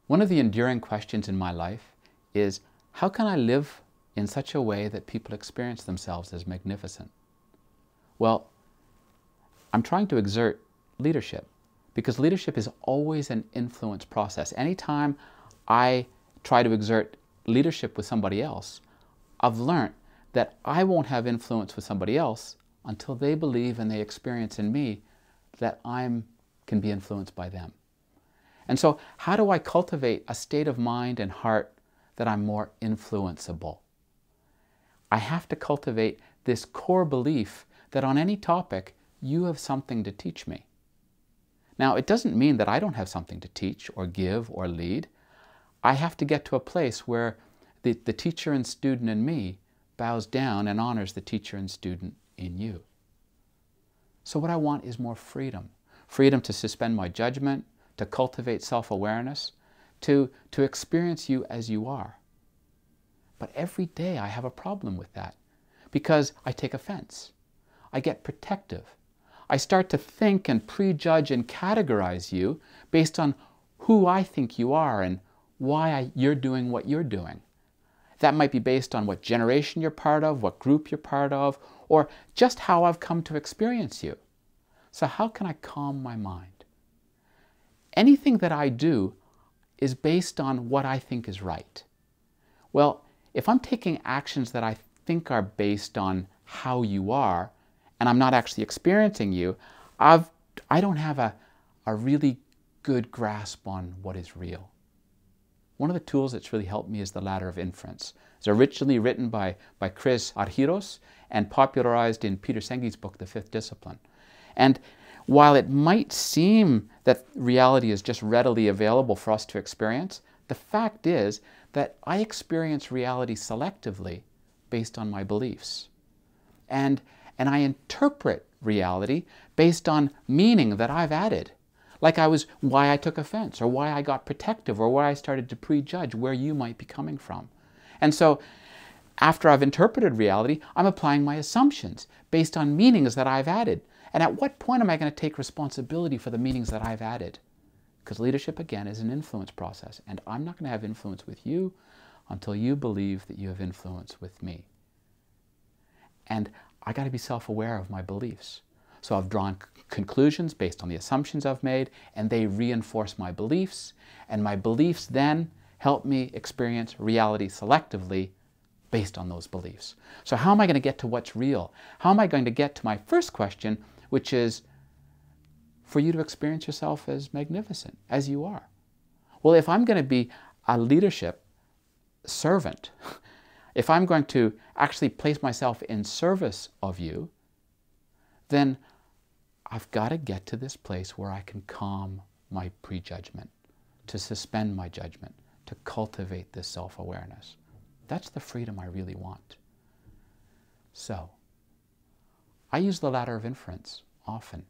One of the enduring questions in my life is, how can I live in such a way that people experience themselves as magnificent? Well, I'm trying to exert leadership, because leadership is always an influence process. Anytime I try to exert leadership with somebody else, I've learned that I won't have influence with somebody else until they believe and they experience in me that I can be influenced by them. And so how do I cultivate a state of mind and heart that I'm more influenceable? I have to cultivate this core belief that on any topic, you have something to teach me. Now, it doesn't mean that I don't have something to teach or give or lead. I have to get to a place where the teacher and student in me bows down and honors the teacher and student in you. So what I want is more freedom. Freedom to suspend my judgment, to cultivate self-awareness, to experience you as you are. But every day I have a problem with that, because I take offense. I get protective. I start to think and prejudge and categorize you based on who I think you are and why you're doing what you're doing. That might be based on what generation you're part of, what group you're part of, or just how I've come to experience you. So how can I calm my mind? Anything that I do is based on what I think is right. Well, if I'm taking actions that I think are based on how you are, and I'm not actually experiencing you, I don't have a really good grasp on what is real. One of the tools that's really helped me is the Ladder of Inference. It's originally written by Argyris Ladder and popularized in Peter Senge's book, The Fifth Discipline. And while it might seem that reality is just readily available for us to experience, the fact is that I experience reality selectively based on my beliefs. And I interpret reality based on meaning that I've added. Like why I took offense, or why I got protective, or why I started to prejudge where you might be coming from. And so after I've interpreted reality, I'm applying my assumptions based on meanings that I've added. And at what point am I going to take responsibility for the meanings that I've added? Because leadership, again, is an influence process. And I'm not going to have influence with you until you believe that you have influence with me. And I got to be self-aware of my beliefs. So I've drawn conclusions based on the assumptions I've made, and they reinforce my beliefs. And my beliefs then help me experience reality selectively based on those beliefs. So how am I going to get to what's real? How am I going to get to my first question, which is for you to experience yourself as magnificent, as you are? Well, if I'm going to be a leadership servant, if I'm going to actually place myself in service of you, then I've got to get to this place where I can calm my prejudgment, to suspend my judgment, to cultivate this self-awareness. That's the freedom I really want. So, I use the Ladder of Inference often.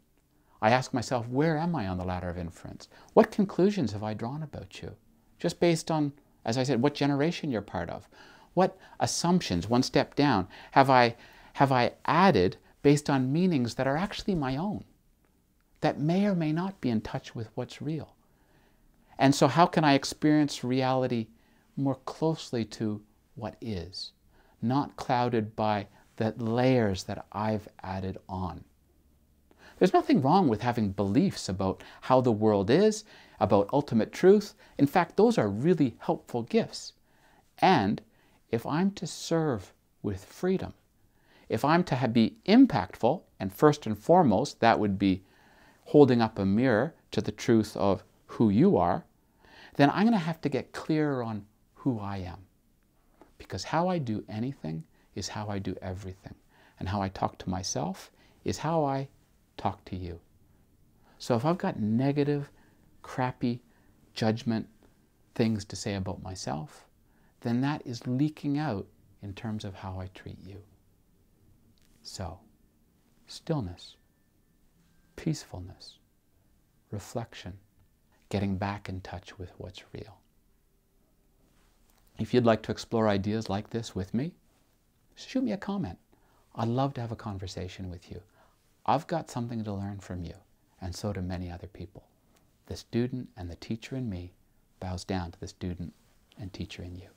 I ask myself, where am I on the Ladder of Inference? What conclusions have I drawn about you? Just based on, as I said, what generation you're part of. What assumptions, one step down, have I added based on meanings that are actually my own, that may or may not be in touch with what's real? And so how can I experience reality more closely to what is, not clouded by the layers that I've added on? There's nothing wrong with having beliefs about how the world is, about ultimate truth. In fact, those are really helpful gifts. And if I'm to serve with freedom, if I'm to be impactful, and first and foremost, that would be holding up a mirror to the truth of who you are, then I'm going to have to get clearer on who I am. Because how I do anything is how I do everything. And how I talk to myself is how I talk to you. So if I've got negative, crappy, judgment things to say about myself, then that is leaking out in terms of how I treat you. So, stillness, peacefulness, reflection, getting back in touch with what's real. If you'd like to explore ideas like this with me, shoot me a comment. I'd love to have a conversation with you. I've got something to learn from you, and so do many other people. The student and the teacher in me bows down to the student and teacher in you.